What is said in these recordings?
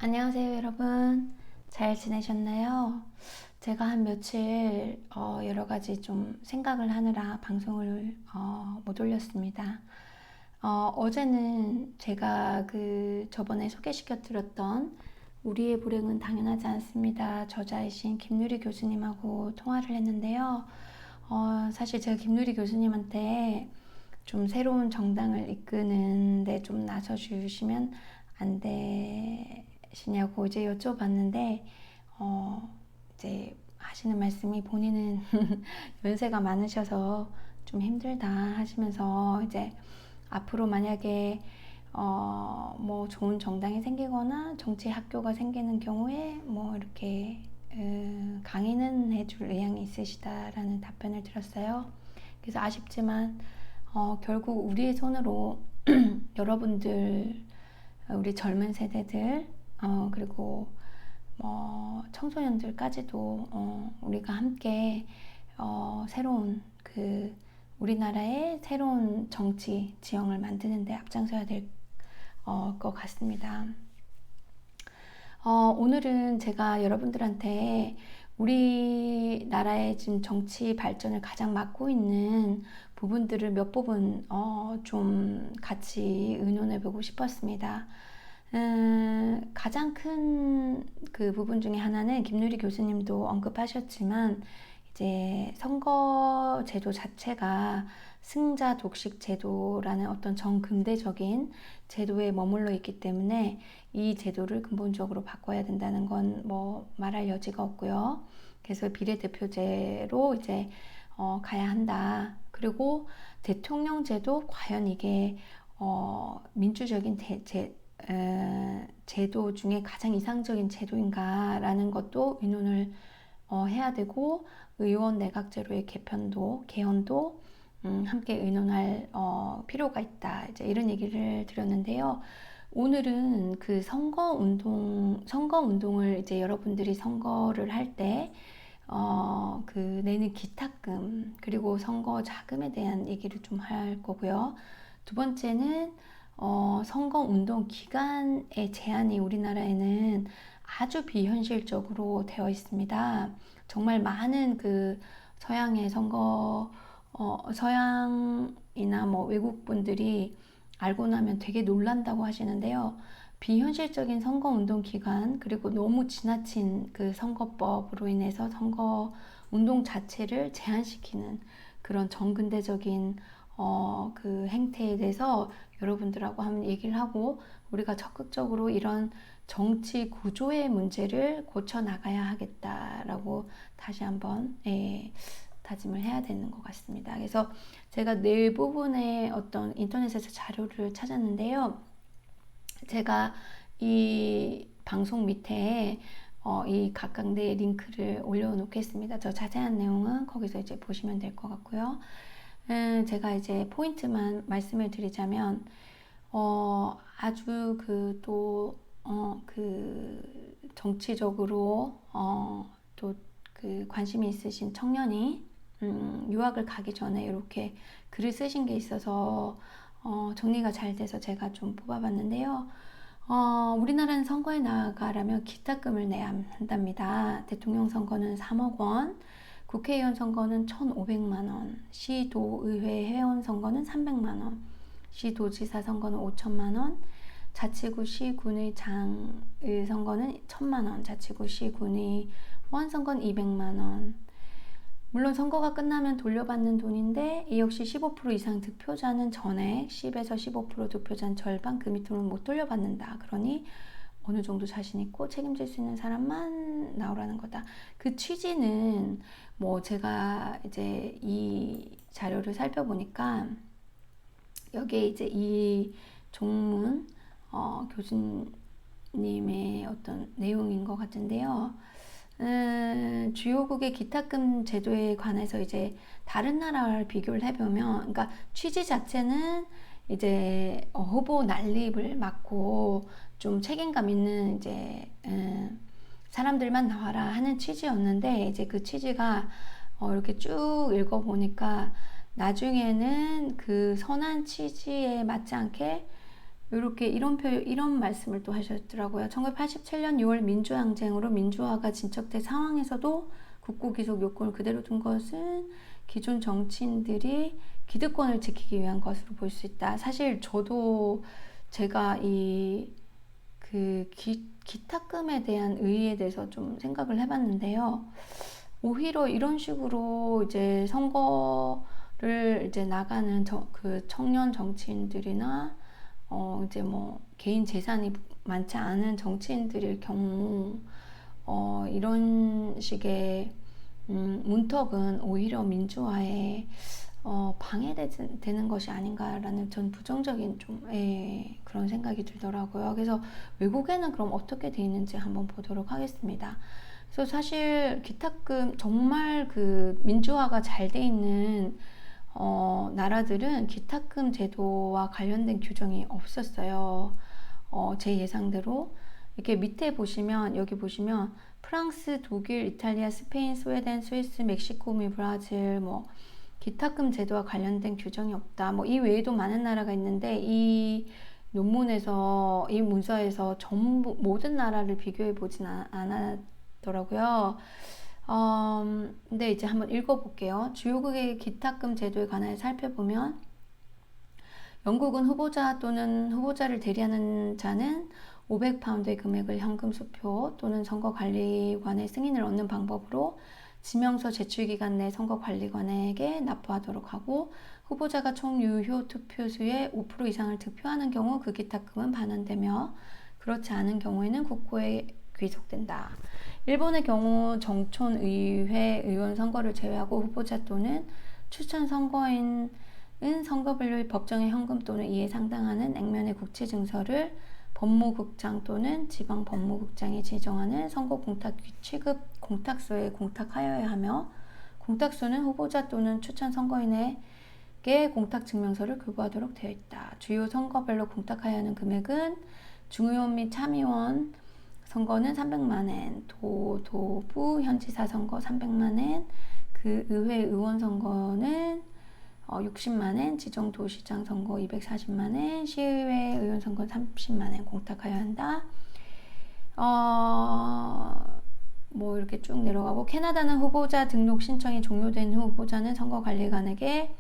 안녕하세요, 여러분. 잘 지내셨나요? 제가 한 며칠 여러 가지 좀 생각을 하느라 방송을 못 올렸습니다. 어제는 제가 그 저번에 소개시켜 드렸던 우리의 불행은 당연하지 않습니다. 저자이신 김누리 교수님하고 통화를 했는데요. 사실 제가 김누리 교수님한테 좀 새로운 정당을 이끄는데 좀 나서주시면 안 되시냐고 이제 여쭤봤는데, 이제 하시는 말씀이 본인은 연세가 많으셔서 좀 힘들다 하시면서, 이제 앞으로 만약에 뭐 좋은 정당이 생기거나 정치 학교가 생기는 경우에 뭐 이렇게 강의는 해줄 의향이 있으시다라는 답변을 드렸어요. 그래서 아쉽지만 결국 우리의 손으로 여러분들, 우리 젊은 세대들, 그리고 청소년들까지도 우리가 함께 새로운 우리나라의 새로운 정치 지형을 만드는 데 앞장서야 될 것 같습니다. 오늘은 제가 여러분들한테 우리나라의 지금 정치 발전을 가장 맡고 있는 부분들을 몇 부분 좀 같이 의논해 보고 싶었습니다. 가장 큰 그 부분 중에 하나는 김누리 교수님도 언급하셨지만, 이제 선거 제도 자체가 승자 독식 제도라는 어떤 정근대적인 제도에 머물러 있기 때문에 이 제도를 근본적으로 바꿔야 된다는 건 뭐 말할 여지가 없고요. 그래서 비례대표제로 이제 가야 한다. 그리고 대통령제도 과연 이게 민주적인 제도 중에 가장 이상적인 제도인가라는 것도 의논을 해야 되고, 의원 내각제로의 개헌도 함께 의논할 필요가 있다. 이제 이런 얘기를 드렸는데요. 오늘은 그 선거 운동을 이제 여러분들이 선거를 할 때 그 내는 기탁금, 그리고 선거 자금에 대한 얘기를 좀 할 거고요. 두 번째는 선거운동 기간의 제한이 우리나라에는 아주 비현실적으로 되어 있습니다. 정말 많은 그 서양의 서양이나 뭐 외국 분들이 알고 나면 되게 놀란다고 하시는데요. 비현실적인 선거운동 기간, 그리고 너무 지나친 그 선거법으로 인해서 선거운동 자체를 제한시키는 그런 정근대적인 그 행태에 대해서 여러분들하고 한번 얘기를 하고, 우리가 적극적으로 이런 정치 구조의 문제를 고쳐 나가야 하겠다라고 다시 한번 다짐을 해야 되는 것 같습니다. 그래서 제가 네 부분의 어떤 인터넷에서 자료를 찾았는데요. 제가 이 방송 밑에 이 각각 네 링크를 올려놓겠습니다. 저 자세한 내용은 거기서 이제 보시면 될 것 같고요. 제가 이제 포인트만 말씀을 드리자면, 아주 정치적으로 또 그 관심이 있으신 청년이 유학을 가기 전에 이렇게 글을 쓰신 게 있어서 정리가 잘 돼서 제가 좀 뽑아봤는데요. 우리나라는 선거에 나가려면 기탁금을 내야 한답니다. 대통령 선거는 3억 원, 국회의원 선거는 1,500만 원, 시도의회 회원 선거는 300만 원, 시도지사 선거는 5천만 원, 자치구 시군의 장의 선거는 1,000만 원, 자치구 시군의 원 선거는 200만 원. 물론 선거가 끝나면 돌려받는 돈인데, 이 역시 15% 이상 득표자는 전액, 10에서 15% 득표자는 절반, 그 밑으로는 못 돌려받는다. 그러니 어느 정도 자신 있고 책임질 수 있는 사람만 나오라는 거다. 그 취지는 뭐 제가 이제 이 자료를 살펴보니까 여기에 이제 이 종문 교수님의 어떤 내용인 것 같은데요. 주요국의 기탁금 제도에 관해서 이제 다른 나라를 비교를 해보면, 그러니까 취지 자체는 이제 후보 난립을 막고 좀 책임감 있는 이제 사람들만 나와라 하는 취지였는데, 이제 그 취지가 이렇게 쭉 읽어보니까 나중에는 그 선한 취지에 맞지 않게 이렇게 이런 말씀을 또 하셨더라고요. 1987년 6월 민주항쟁으로 민주화가 진척된 상황에서도 국고기속 요건을 그대로 둔 것은 기존 정치인들이 기득권을 지키기 위한 것으로 볼 수 있다. 사실 저도 제가 기탁금에 대한 의의에 대해서 좀 생각을 해봤는데요. 오히려 이런 식으로 이제 선거를 이제 나가는 그 청년 정치인들이나 이제 뭐 개인 재산이 많지 않은 정치인들일 경우 이런 식의 문턱은 오히려 민주화에 방해되는 것이 아닌가라는 전 부정적인 좀 그런 생각이 들더라고요. 그래서 외국에는 그럼 어떻게 돼 있는지 한번 보도록 하겠습니다. 그래서 사실 기탁금 정말 그 민주화가 잘 돼 있는 나라들은 기탁금 제도와 관련된 규정이 없었어요. 제 예상대로 이렇게 밑에 보시면 여기 보시면 프랑스, 독일, 이탈리아, 스페인, 스웨덴, 스위스, 멕시코, 미 브라질 뭐 기탁금 제도와 관련된 규정이 없다. 뭐 이 외에도 많은 나라가 있는데 이 논문에서 이 문서에서 전부 모든 나라를 비교해 보진 않았더라고요. 근데 이제 한번 읽어볼게요. 주요국의 기탁금 제도에 관하여 살펴보면 영국은 후보자 또는 후보자를 대리하는 자는 500파운드의 금액을 현금 수표 또는 선거관리관의 승인을 얻는 방법으로 지명서 제출 기간 내 선거관리관에게 납부하도록 하고 후보자가 총 유효 투표수의 5% 이상을 득표하는 경우 그 기탁금은 반환되며 그렇지 않은 경우에는 국고에 귀속된다. 일본의 경우 정촌의회 의원 선거를 제외하고 후보자 또는 추천 선거인은 선거분류의 법정의 현금 또는 이에 상당하는 액면의 국채 증서를 법무국장 또는 지방법무국장이 지정하는 선거 공탁 취급 공탁소에 공탁하여야 하며 공탁소는 후보자 또는 추천 선거인에게 공탁증명서를 교부하도록 되어 있다. 주요 선거별로 공탁하여야 하는 금액은 중의원 및 참의원 선거는 300만엔, 도부 현지사 선거 300만엔, 그 의회 의원 선거는 60만엔, 지정도시장 선거 240만엔, 시의회 의원 선거 30만엔 공탁하여야 한다. 뭐 이렇게 쭉 내려가고 캐나다는 후보자 등록 신청이 종료된 후 후보자는 선거관리관에게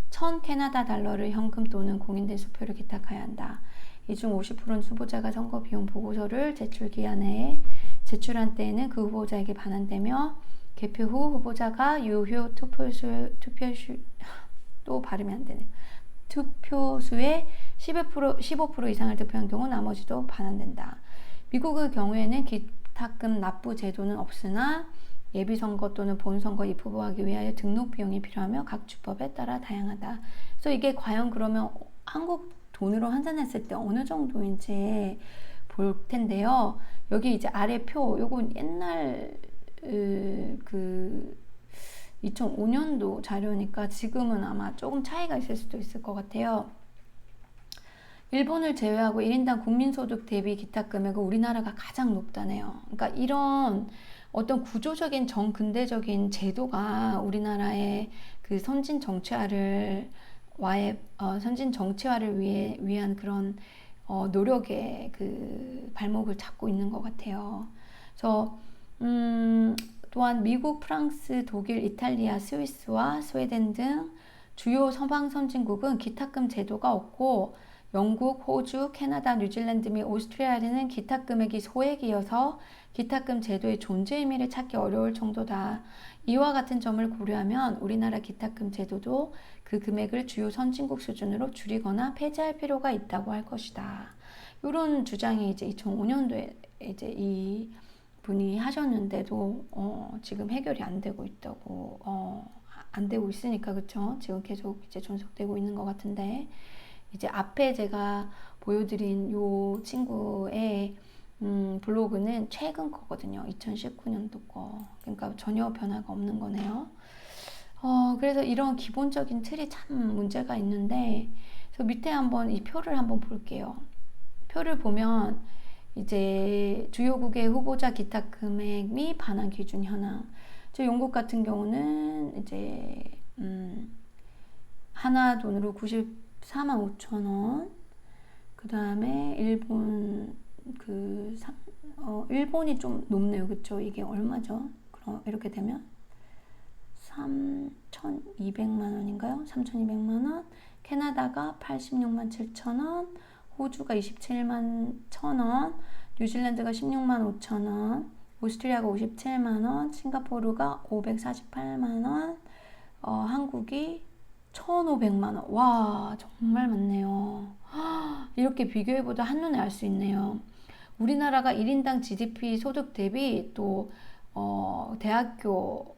1000 캐나다 달러를 현금 또는 공인된 수표를 기탁하여야 한다. 이 중 50%는 후보자가 선거 비용 보고서를 제출 기한 내에 제출한 때에는 그 후보자에게 반환되며 개표 후 후보자가 유효 투표수의 15% 이상을 득표한 경우 나머지도 반환된다. 미국의 경우에는 기탁금 납부 제도는 없으나 예비선거 또는 본선거 입후보하기 위하여 등록 비용이 필요하며 각 주법에 따라 다양하다. 그래서 이게 과연 그러면 한국 돈으로 환산했을 때 어느 정도인지 볼 텐데요. 여기 이제 아래 표, 요건 옛날 그 2005년도 자료니까 지금은 아마 조금 차이가 있을 수도 있을 것 같아요. 일본을 제외하고 1인당 국민소득 대비 기탁금액은 우리나라가 가장 높다네요. 그러니까 이런 어떤 구조적인 정근대적인 제도가 우리나라의 그 선진 정치화를 위한 그런 노력의 그 발목을 잡고 있는 것 같아요. 그래서 또한 미국, 프랑스, 독일, 이탈리아, 스위스와 스웨덴 등 주요 서방 선진국은 기탁금 제도가 없고 영국, 호주, 캐나다, 뉴질랜드 및 오스트리아에는 기탁금액이 소액이어서 기탁금 제도의 존재 의미를 찾기 어려울 정도다. 이와 같은 점을 고려하면 우리나라 기탁금 제도도 그 금액을 주요 선진국 수준으로 줄이거나 폐지할 필요가 있다고 할 것이다. 이런 주장이 이제 2005년도에 이제 이 분이 하셨는데도 지금 해결이 안 되고 있다고 안 되고 있으니까 그쵸? 지금 계속 이제 존속되고 있는 것 같은데 이제 앞에 제가 보여드린 요 친구의 블로그는 최근 거거든요. 2019년도 거. 그러니까 전혀 변화가 없는 거네요. 그래서 이런 기본적인 틀이 참 문제가 있는데 저 밑에 한번 이 표를 한번 볼게요. 표를 보면 이제 주요국의 후보자 기탁 금액 및 반환 기준 현황. 저 영국 같은 경우는 이제 하나 돈으로 94만 5천 원. 그 다음에 일본 일본이 좀 높네요. 그쵸? 이게 얼마죠? 그럼 이렇게 되면 3,200만 원인가요? 3,200만 원. 캐나다가 86만 7천 원. 호주가 27만 1천 원. 뉴질랜드가 16만 5천 원. 오스트리아가 57만 원. 싱가포르가 548만 원. 한국이 1,500만 원. 와, 정말 많네요. 이렇게 비교해보다 한눈에 알 수 있네요. 우리나라가 1인당 GDP 소득 대비 또 대학교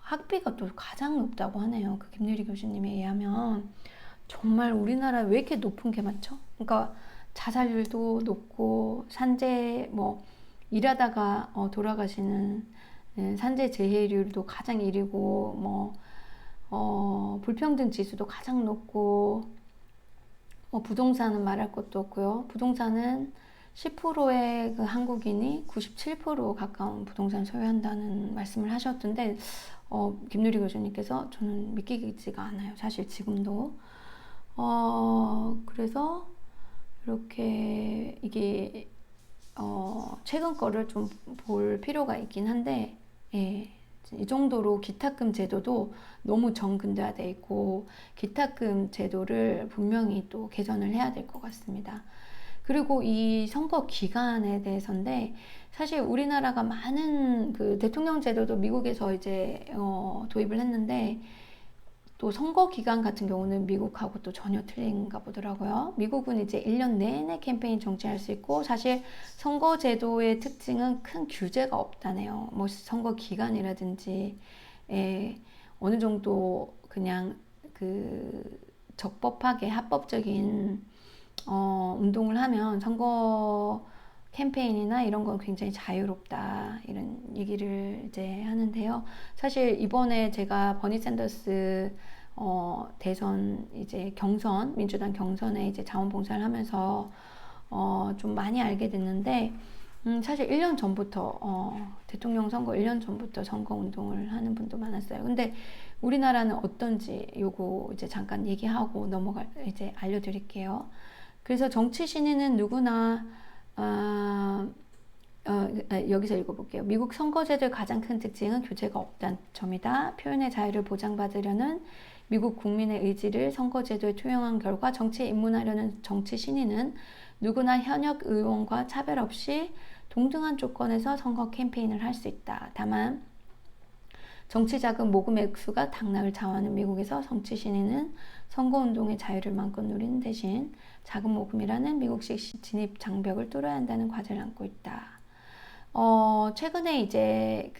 학비가 또 가장 높다고 하네요. 그 김유리 교수님에 의하면 정말 우리나라 왜 이렇게 높은 게 많죠? 그러니까 자살률도 높고 산재 뭐 일하다가 돌아가시는 산재 재해율도 가장 1위고 뭐 불평등 지수도 가장 높고 부동산은 말할 것도 없고요. 부동산은 10%의 그 한국인이 97% 가까운 부동산 소유한다는 말씀을 하셨던데 김누리 교수님께서 저는 믿기지가 않아요. 사실 지금도. 그래서 이렇게 이게 최근 거를 좀 볼 필요가 있긴 한데 예, 이 정도로 기탁금 제도도 너무 정근대화되어 있고 기탁금 제도를 분명히 또 개선을 해야 될 것 같습니다. 그리고 이 선거 기간에 대해서인데 사실 우리나라가 많은 그 대통령 제도도 미국에서 이제 도입을 했는데 또 선거 기간 같은 경우는 미국하고 또 전혀 틀린가 보더라고요. 미국은 이제 1년 내내 캠페인 정치할 수 있고 사실 선거 제도의 특징은 큰 규제가 없다네요. 뭐 선거 기간이라든지 어느 정도 그냥 그 적법하게 합법적인 운동을 하면 선거 캠페인이나 이런 건 굉장히 자유롭다 이런 얘기를 이제 하는데요. 사실 이번에 제가 버니 샌더스 대선 이제 경선 민주당 경선에 이제 자원봉사를 하면서 좀 많이 알게 됐는데 사실 1년 전부터 대통령 선거 1년 전부터 선거 운동을 하는 분도 많았어요. 근데 우리나라는 어떤지 요거 이제 잠깐 얘기하고 이제 알려드릴게요. 그래서 정치 신인은 누구나 여기서 읽어볼게요. 미국 선거제도의 가장 큰 특징은 규제가 없다는 점이다. 표현의 자유를 보장받으려는 미국 국민의 의지를 선거제도에 투영한 결과 정치에 입문하려는 정치 신인은 누구나 현역 의원과 차별 없이 동등한 조건에서 선거 캠페인을 할 수 있다. 다만 정치 자금 모금 액수가 당락을 좌우하는 미국에서 정치 신인은 선거운동의 자유를 마음껏 누리는 대신 자금 모금이라는 미국식 진입 장벽을 뚫어야 한다는 과제를 안고 있다. 최근에 이제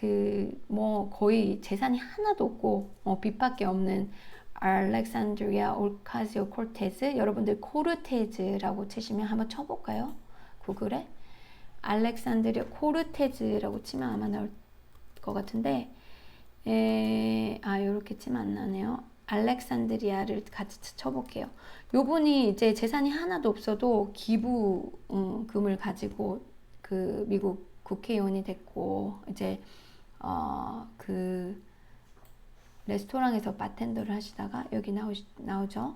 거의 재산이 하나도 없고 빚밖에 없는 알렉산드리아 오카시오 코르테즈, 여러분들 코르테즈라고 치시면 한번 쳐볼까요? 구글에 알렉산드리아 코르테즈라고 치면 아마 나올 것 같은데 이렇게 치면 안 나네요. 알렉산드리아를 같이 쳐볼게요. 요분이 이제 재산이 하나도 없어도 기부금을 가지고 그 미국 국회의원이 됐고 이제 그 레스토랑에서 바텐더를 하시다가 여기 나오죠.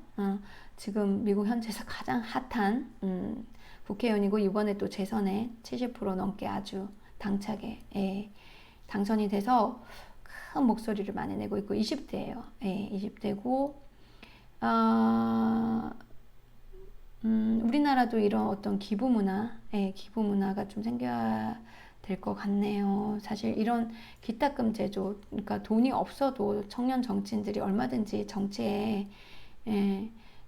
지금 미국 현지에서 가장 핫한 국회의원이고 이번에 또 재선에 70% 넘게 아주 당차게 당선이 돼서 큰 목소리를 많이 내고 있고 20대예요. 20대고 우리나라도 이런 어떤 기부 문화가 좀 생겨야 될 것 같네요. 사실 이런 기탁금 제도, 그러니까 돈이 없어도 청년 정치인들이 얼마든지 정치에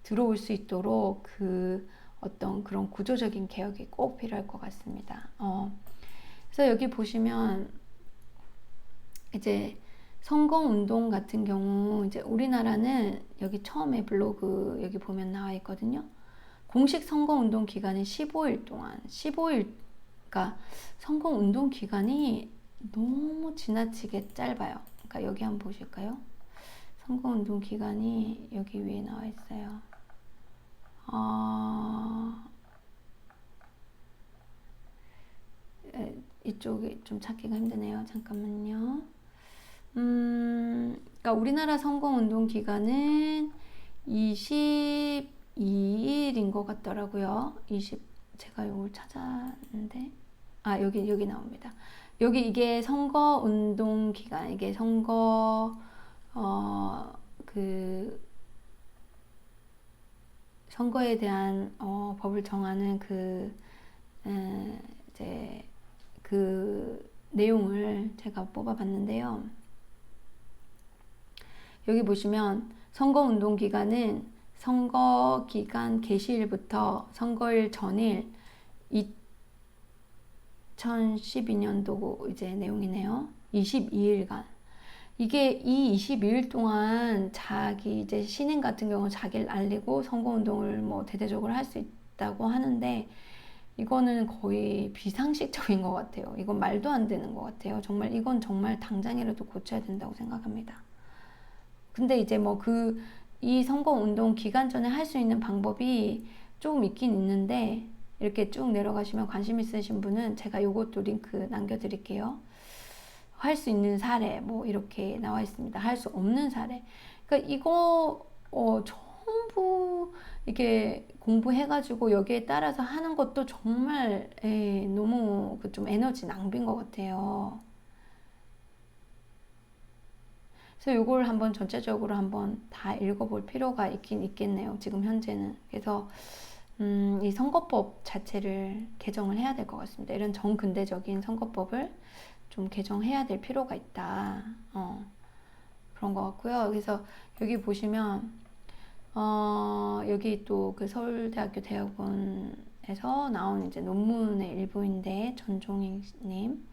들어올 수 있도록 그 어떤 그런 구조적인 개혁이 꼭 필요할 것 같습니다. 그래서 여기 보시면 이제 선거운동 같은 경우 이제 우리나라는 여기 처음에 블로그 여기 보면 나와 있거든요. 공식 선거운동 기간은 15일 동안 15일, 그러니까 선거운동 기간이 너무 지나치게 짧아요. 그러니까 여기 한번 보실까요? 선거운동 기간이 여기 위에 나와 있어요. 이쪽이 좀 찾기가 힘드네요. 잠깐만요. 그러니까 우리나라 선거운동 기간은 22일인 것 같더라고요. 제가 이걸 찾았는데, 여기 나옵니다. 여기 이게 선거 운동 기간, 이게 그, 선거에 대한, 법을 정하는 이제, 그 내용을 제가 뽑아봤는데요. 여기 보시면 선거운동 기간은 선거 기간 개시일부터 선거일 전일 2012년도 이제 내용이네요. 22일간. 이게 이 22일 동안 자기 이제 신인 같은 경우 자기를 알리고 선거운동을 뭐 대대적으로 할 수 있다고 하는데 이거는 거의 비상식적인 것 같아요. 이건 말도 안 되는 것 같아요. 정말 이건 정말 당장이라도 고쳐야 된다고 생각합니다. 근데 이제 뭐 이 선거운동 기간 전에 할 수 있는 방법이 조금 있긴 있는데 이렇게 쭉 내려가시면 관심 있으신 분은 제가 요것도 링크 남겨드릴게요. 할 수 있는 사례 뭐 이렇게 나와 있습니다. 할 수 없는 사례. 그러니까 이거 전부 이렇게 공부해가지고 여기에 따라서 하는 것도 정말 너무 좀 에너지 낭비인 것 같아요. 그래서 이걸 한번 전체적으로 한번 다 읽어볼 필요가 있긴 있겠네요. 지금 현재는. 그래서 이 선거법 자체를 개정을 해야 될 것 같습니다. 이런 정근대적인 선거법을 좀 개정해야 될 필요가 있다. 그런 것 같고요. 그래서 여기 보시면 여기 또 그 서울대학교 대학원에서 나온 이제 논문의 일부인데 전종익님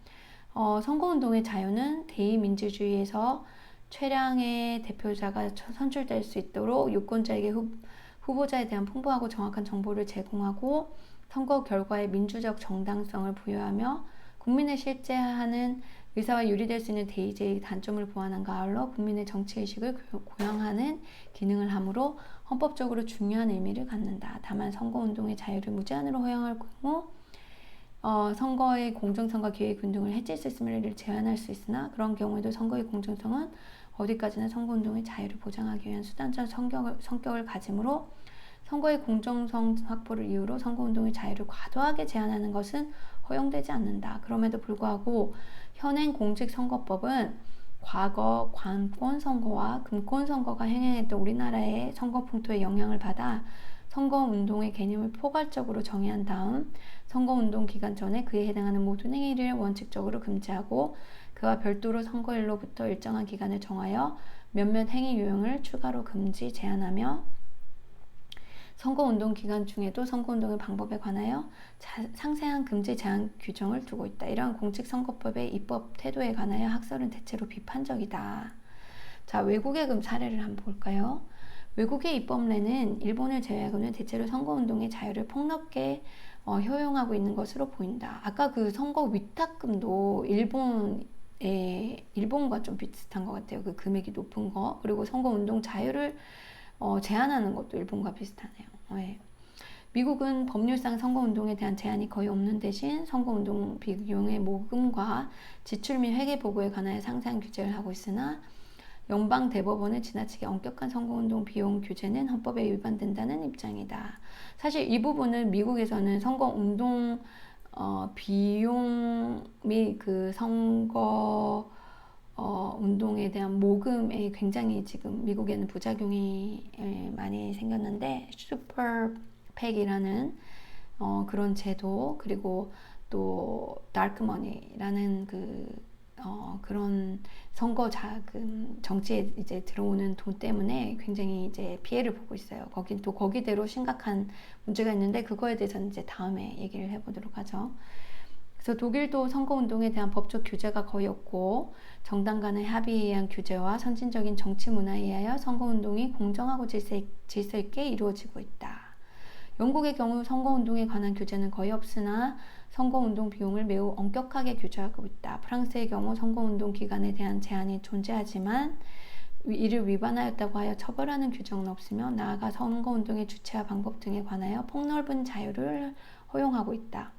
선거운동의 자유는 대의민주주의에서 최량의 대표자가 선출될 수 있도록 유권자에게 후보자에 대한 풍부하고 정확한 정보를 제공하고 선거 결과의 민주적 정당성을 부여하며 국민의 실제 하는 의사와 유리될 수 있는 대의제의 단점을 보완한 가을로 국민의 정치의식을 고양하는 기능을 하므로 헌법적으로 중요한 의미를 갖는다. 다만 선거운동의 자유를 무제한으로 허용할 경우 선거의 공정성과 기회균 등을 해칠 수 있음을 제한할 수 있으나 그런 경우에도 선거의 공정성은 어디까지나 선거운동의 자유를 보장하기 위한 수단적 성격을 가지므로 선거의 공정성 확보를 이유로 선거운동의 자유를 과도하게 제한하는 것은 허용되지 않는다. 그럼에도 불구하고 현행 공직선거법은 과거 관권선거와 금권선거가 행행했던 우리나라의 선거풍토에 영향을 받아 선거운동의 개념을 포괄적으로 정의한 다음 선거운동 기간 전에 그에 해당하는 모든 행위를 원칙적으로 금지하고 그와 별도로 선거일로부터 일정한 기간을 정하여 몇몇 행위 유형을 추가로 금지, 제한하며 선거운동 기간 중에도 선거운동의 방법에 관하여 상세한 금지 제한 규정을 두고 있다. 이러한 공직선거법의 입법 태도에 관하여 학설은 대체로 비판적이다. 자, 외국의 사례를 한번 볼까요? 외국의 입법례는 일본을 제외하고는 대체로 선거운동의 자유를 폭넓게 효용하고 있는 것으로 보인다. 아까 그 선거 위탁금도 일본과 좀 비슷한 것 같아요. 그 금액이 높은 거. 그리고 선거운동 자유를 제한하는 것도 일본과 비슷하네요. 네. 미국은 법률상 선거운동에 대한 제한이 거의 없는 대신 선거운동 비용의 모금과 지출 및 회계 보고에 관하여 상세한 규제를 하고 있으나 연방 대법원은 지나치게 엄격한 선거운동 비용 규제는 헌법에 위반된다는 입장이다. 사실 이 부분은 미국에서는 선거운동 비용 및 그 선거 운동에 대한 모금에 굉장히 지금 미국에는 부작용이 많이 생겼는데 슈퍼팩이라는 그런 제도 그리고 또 다크머니라는 그런 선거 자금 정치에 이제 들어오는 돈 때문에 굉장히 이제 피해를 보고 있어요. 거긴 또 거기대로 심각한 문제가 있는데 그거에 대해서는 이제 다음에 얘기를 해보도록 하죠. 그래서 독일도 선거운동에 대한 법적 규제가 거의 없고 정당 간의 합의에 의한 규제와 선진적인 정치 문화에 의하여 선거운동이 공정하고 질서 있게 이루어지고 있다. 영국의 경우 선거운동에 관한 규제는 거의 없으나 선거운동 비용을 매우 엄격하게 규제하고 있다. 프랑스의 경우 선거운동 기간에 대한 제한이 존재하지만 이를 위반하였다고 하여 처벌하는 규정은 없으며 나아가 선거운동의 주체와 방법 등에 관하여 폭넓은 자유를 허용하고 있다.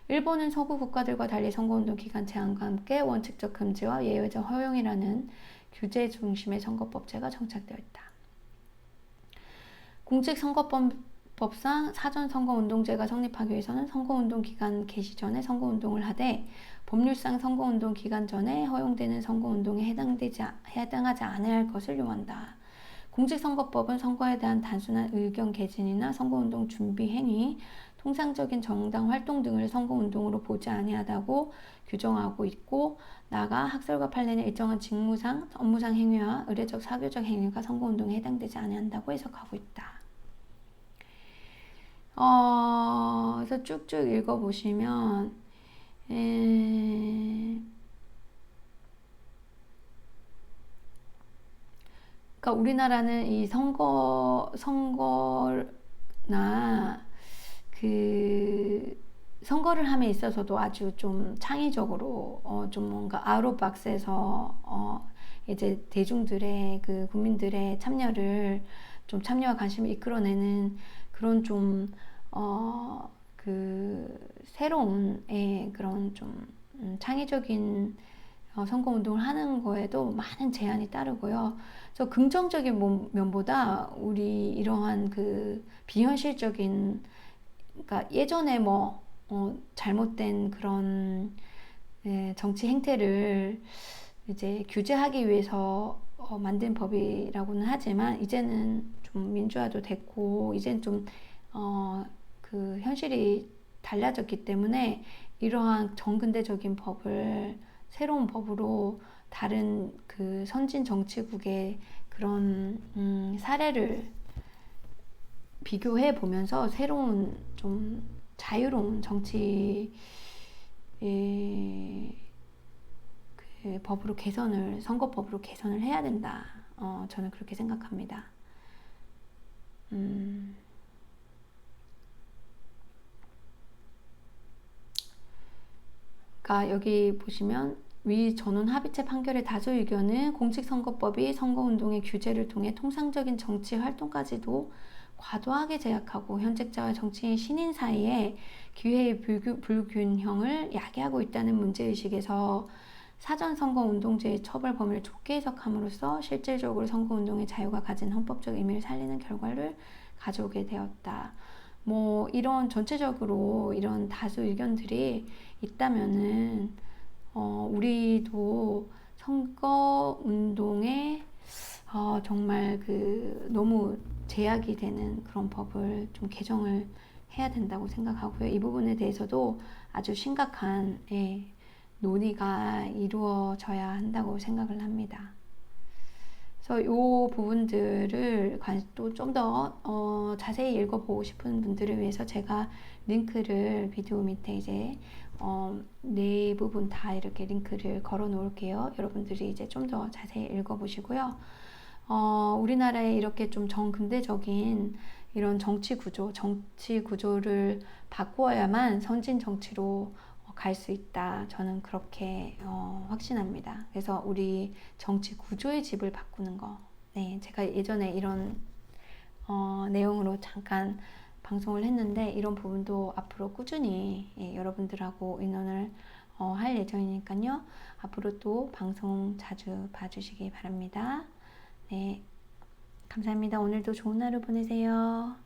일본은 서구 국가들과 달리 선거운동 기간 제한과 함께 원칙적 금지와 예외적 허용이라는 규제 중심의 선거법제가 정착되어 있다. 공직선거법상 사전선거운동제가 성립하기 위해서는 선거운동 기간 개시 전에 선거운동을 하되 법률상 선거운동 기간 전에 허용되는 선거운동에 해당하지 않아야 할 것을 요한다. 공직선거법은 선거에 대한 단순한 의견 개진이나 선거운동 준비 행위, 통상적인 정당 활동 등을 선거운동으로 보지 아니하다고 규정하고 있고, 나아가 학설과 판례는 일정한 직무상, 업무상 행위와 의례적 사교적 행위가 선거운동에 해당되지 아니한다고 해석하고 있다. 그래서 쭉쭉 읽어보시면 그러니까 우리나라는 이 선거나 선거를 함에 있어서도 아주 좀 창의적으로 좀 뭔가 아웃 오브 박스에서 이제 대중들의 국민들의 참여와 관심을 이끌어내는 그런 좀 새로운 그런 좀 창의적인 선거운동을 하는 거에도 많은 제한이 따르고요. 그래서 긍정적인 면보다 우리 이러한 비현실적인, 그러니까 예전에 잘못된 그런 정치 행태를 이제 규제하기 위해서 만든 법이라고는 하지만 이제는 좀 민주화도 됐고 이제는 좀 현실이 달라졌기 때문에 이러한 정근대적인 법을 새로운 법으로 다른 선진 정치국의 그런 사례를 비교해 보면서 새로운 좀 자유로운 정치 선거법으로 개선을 해야 된다. 저는 그렇게 생각합니다. 그러니까 여기 보시면 위 전원 합의체 판결의 다수 의견은 공직선거법이 선거운동의 규제를 통해 통상적인 정치 활동까지도 과도하게 제약하고 현직자와 정치인 신인 사이에 기회의 불균형을 야기하고 있다는 문제의식에서 사전선거운동제의 처벌 범위를 좁게 해석함으로써 실질적으로 선거운동의 자유가 가진 헌법적 의미를 살리는 결과를 가져오게 되었다. 이런 전체적으로 이런 다수 의견들이 있다면은 우리도 선거운동에 정말 너무 제약이 되는 그런 법을 좀 개정을 해야 된다고 생각하고요. 이 부분에 대해서도 아주 심각한 논의가 이루어져야 한다고 생각을 합니다. 그래서 이 부분들을 또 좀 더 자세히 읽어보고 싶은 분들을 위해서 제가 링크를 비디오 밑에 이제 네 부분 다 이렇게 링크를 걸어 놓을게요. 여러분들이 이제 좀 더 자세히 읽어보시고요. 우리나라에 이렇게 좀 정근대적인 이런 정치 구조를 바꾸어야만 선진 정치로 갈 수 있다. 저는 그렇게 확신합니다. 그래서 우리 정치 구조의 집을 바꾸는 거. 네, 제가 예전에 이런 내용으로 잠깐 방송을 했는데 이런 부분도 앞으로 꾸준히 여러분들하고 의논을 할 예정이니까요. 앞으로 또 방송 자주 봐주시기 바랍니다. 네, 감사합니다. 오늘도 좋은 하루 보내세요.